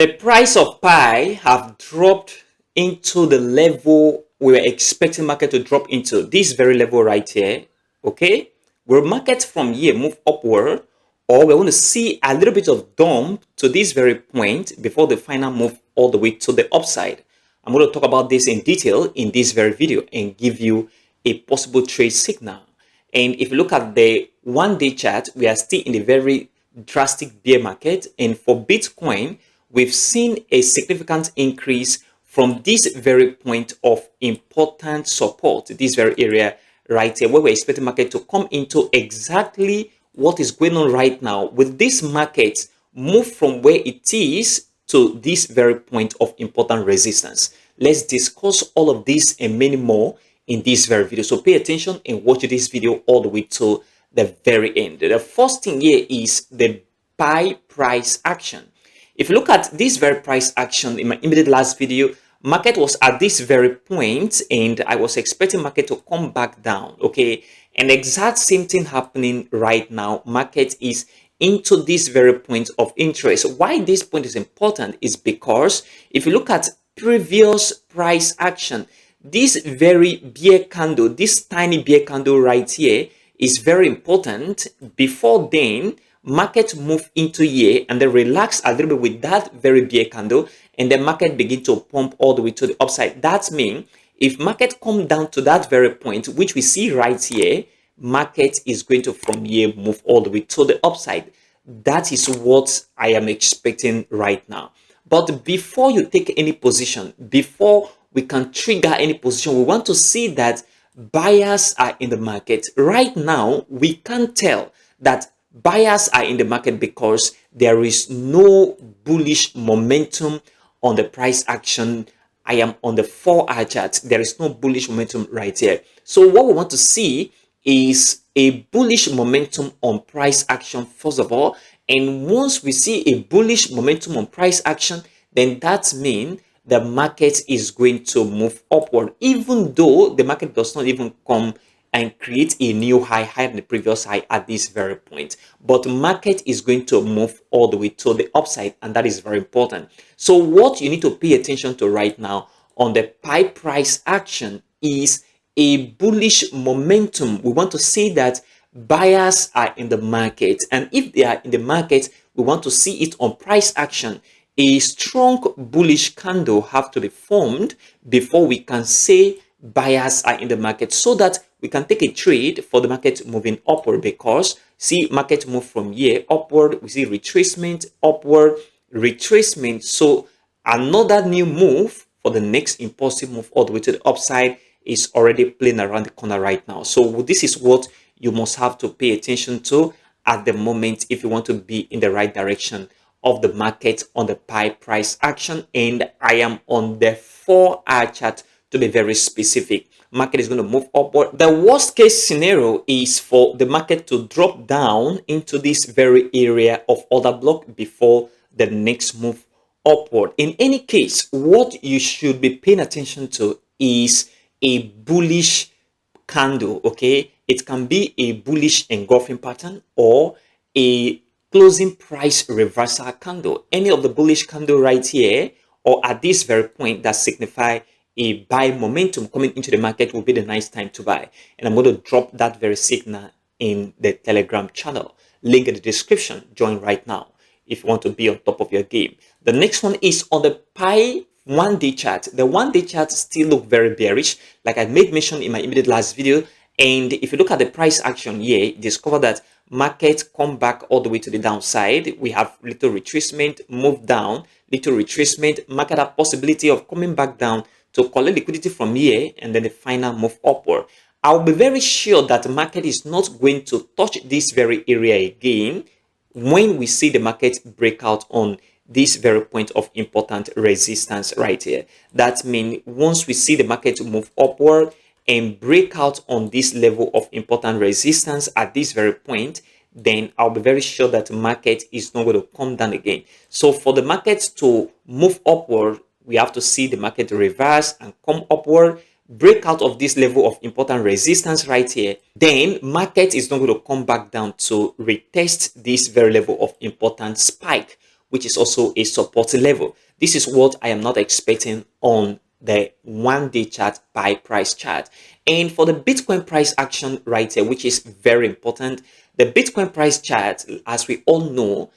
The price of Pi have dropped into the level we were expecting market to drop into, this very level right here. Okay, will market from here move upward, or we're going to see a little bit of dump to this very point before the final move all the way to the upside? I'm going to talk about this in detail in this very video and give you a possible trade signal. And if you look at the 1-day chart, we are still in a very drastic bear market, and for Bitcoin we've seen a significant increase from this very point of important support, this very area right here, where we're expecting market to come into exactly what is going on right now, with this market move from where it is to this very point of important resistance. Let's discuss all of this and many more in this very video. So pay attention and watch this video all the way to the very end. The first thing here is the buy price action. If you look at this very price action in my immediate last video, market was at this very point and I was expecting market to come back down. Okay, and exact same thing happening right now. Market is into this very point of interest. Why this point is important is because if you look at previous price action, this very bear candle, this tiny bear candle right here is very important. Before then, market move into here and then relax a little bit with that very bear candle, and then market begin to pump all the way to the upside. That means if market come down to that very point, which we see right here, market is going to from here move all the way to the upside. That is what I am expecting right now. But before you take any position, before we can trigger any position, we want to see that buyers are in the market. Right now, we can tell that buyers are in the market because there is no bullish momentum on the price action. I am on the 4-hour chart. There is no bullish momentum right here. So what we want to see is a bullish momentum on price action first of all. And once we see a bullish momentum on price action, then that means the market is going to move upward, even though the market does not even come and create a new high higher than the previous high at this very point. But market is going to move all the way to the upside, and that is very important. So what you need to pay attention to right now on the Pi price action is a bullish momentum. We want to see that buyers are in the market, and if they are in the market, we want to see it on price action. A strong bullish candle have to be formed before we can say buyers are in the market, so that we can take a trade for the market moving upward. Because see, market move from here upward, we see retracement, upward, retracement. So another new move for the next impulsive move all the way to the upside is already playing around the corner right now. So this is what you must have to pay attention to at the moment if you want to be in the right direction of the market on the Pi price action. And I am on the 4-hour chart to be very specific. Market is going to move upward. The worst case scenario is for the market to drop down into this very area of order block before the next move upward. In any case, what you should be paying attention to is a bullish candle. Okay, it can be a bullish engulfing pattern or a closing price reversal candle. Any of the bullish candle right here or at this very point that signify a buy momentum coming into the market will be the nice time to buy. And I'm going to drop that very signal in the Telegram channel. Link in the description. Join right now if you want to be on top of your game. The next one is on the Pi 1-day chart. The 1-day chart still look very bearish, like I made mention in my immediate last video. And if you look at the price action here, you discover that market come back all the way to the downside. We have little retracement, move down, little retracement. Market have possibility of coming back down to collect liquidity from here, and then the final move upward. I'll be very sure that the market is not going to touch this very area again when we see the market break out on this very point of important resistance right here. That means once we see the market move upward and break out on this level of important resistance at this very point, then I'll be very sure that the market is not going to come down again. So for the market to move upward, we have to see the market reverse and come upward, break out of this level of important resistance right here. Then market is not going to come back down to retest this very level of important spike. which is also a support level. This is what I am not expecting on the 1-day chart by price chart. And for the Bitcoin price action right here, which is very important, the Bitcoin price chart, as we all know,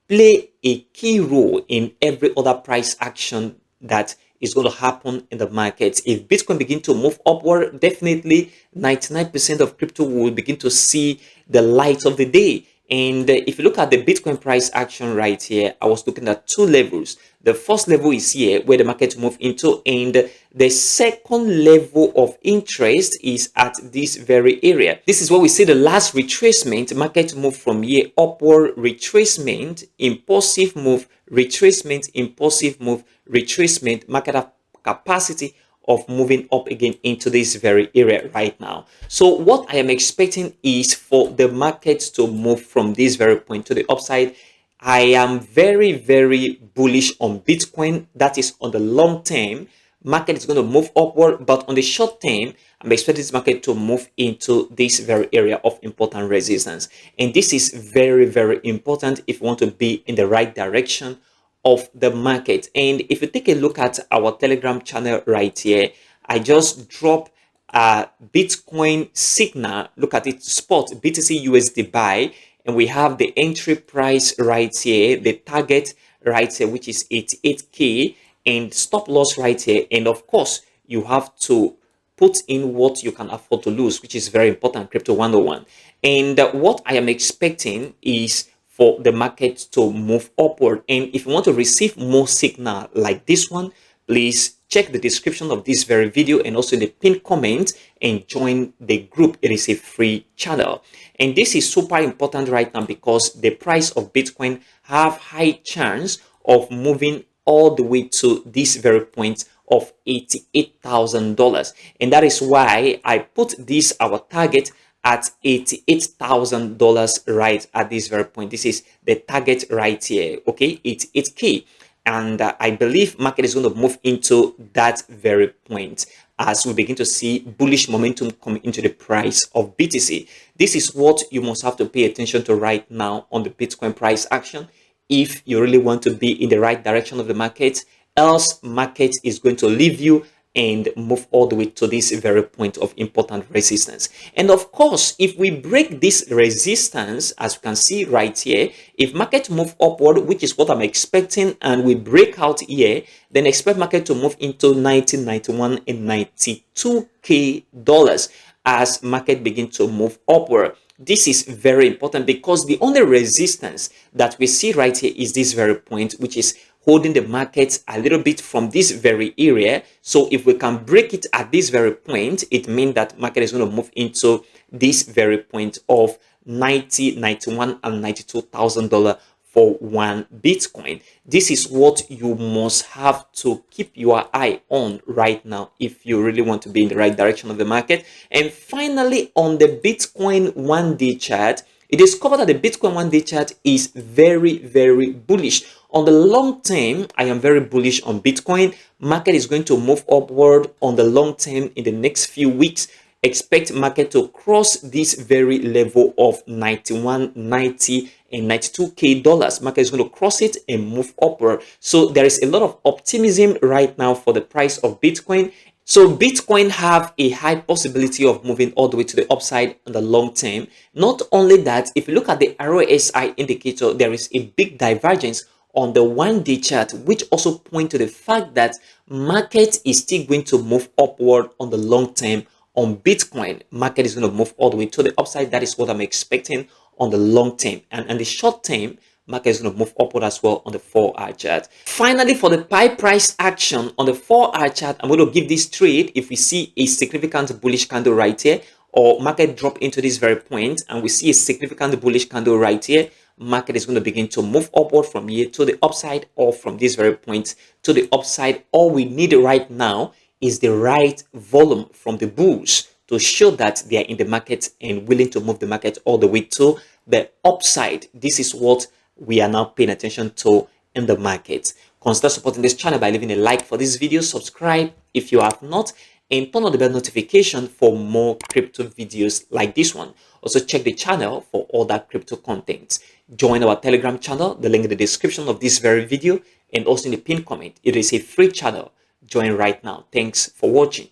play a key role in every other price action that is going to happen in the markets. If Bitcoin begin to move upward, definitely 99% of crypto will begin to see the light of the day. And if you look at the Bitcoin price action right here, I was looking at two levels. The first level is here where the market move into, and the second level of interest is at this very area. This is where we see the last retracement. Market move from here, upward retracement, impulsive move, retracement, impulsive move, retracement. Market have capacity of moving up again into this very area right now. So what I am expecting is for the market to move from this very point to the upside. I am very, very bullish on Bitcoin. That is on the long term. Market is going to move upward, but on the short term, I'm expecting this market to move into this very area of important resistance. And this is very, very important if you want to be in the right direction of the market. And if you take a look at our Telegram channel right here, I just dropped a Bitcoin signal. Look at it, spot BTC USD buy, and we have the entry price right here, the target right here, which is 88k, and stop loss right here. And of course, you have to put in what you can afford to lose, which is very important, Crypto 101. And what I am expecting is for the market to move upward. And if you want to receive more signal like this one, please check the description of this very video and also the pinned comment and join the group. It is a free channel. And this is super important right now because the price of Bitcoin have high chance of moving all the way to this very point of $88,000. And that is why I put this our target at $88,000 right at this very point. This is the target right here, okay, 88k. And I believe market is going to move into that very point as we begin to see bullish momentum coming into the price of BTC. This is what you must have to pay attention to right now on the Bitcoin price action if you really want to be in the right direction of the market. Else market is going to leave you and move all the way to this very point of important resistance. And of course, if we break this resistance, as you can see right here, if market move upward, which is what I'm expecting, and we break out here, then expect market to move into 90, 91, and 92k dollars as market begin to move upward. This is very important because the only resistance that we see right here is this very point, which is holding the market a little bit from this very area. So if we can break it at this very point, it means that market is going to move into this very point of 90, 91, and $92,000 for one Bitcoin. This is what you must have to keep your eye on right now if you really want to be in the right direction of the market. And finally, on the Bitcoin 1-day chart, it is covered that the Bitcoin 1-day chart is very, very bullish. On the long term, I am very bullish on Bitcoin. Market is going to move upward on the long term in the next few weeks. Expect market to cross this very level of 91, 90, and 92k dollars. Market is going to cross it and move upward. So there is a lot of optimism right now for the price of Bitcoin. So Bitcoin have a high possibility of moving all the way to the upside on the long term. Not only that, if you look at the RSI indicator, there is a big divergence on the 1-day chart, which also point to the fact that market is still going to move upward on the long term on Bitcoin. Market is going to move all the way to the upside. That is what I'm expecting on the long term. And on the short term, market is going to move upward as well on the 4-hour chart. Finally, for the Pi price action on the 4-hour chart, I'm going to give this trade if we see a significant bullish candle right here, or market drop into this very point and we see a significant bullish candle right here, market is going to begin to move upward from here to the upside, or from this very point to the upside. All we need right now is the right volume from the bulls to show that they are in the market and willing to move the market all the way to the upside. This is what we are now paying attention to in the market. Consider supporting this channel by leaving a like for this video, subscribe if you have not, and turn on the bell notification for more crypto videos like this one. Also check the channel for other crypto contents. Join our Telegram channel, the link in the description of this very video and also in the pinned comment. It is a free channel. Join right now. Thanks for watching.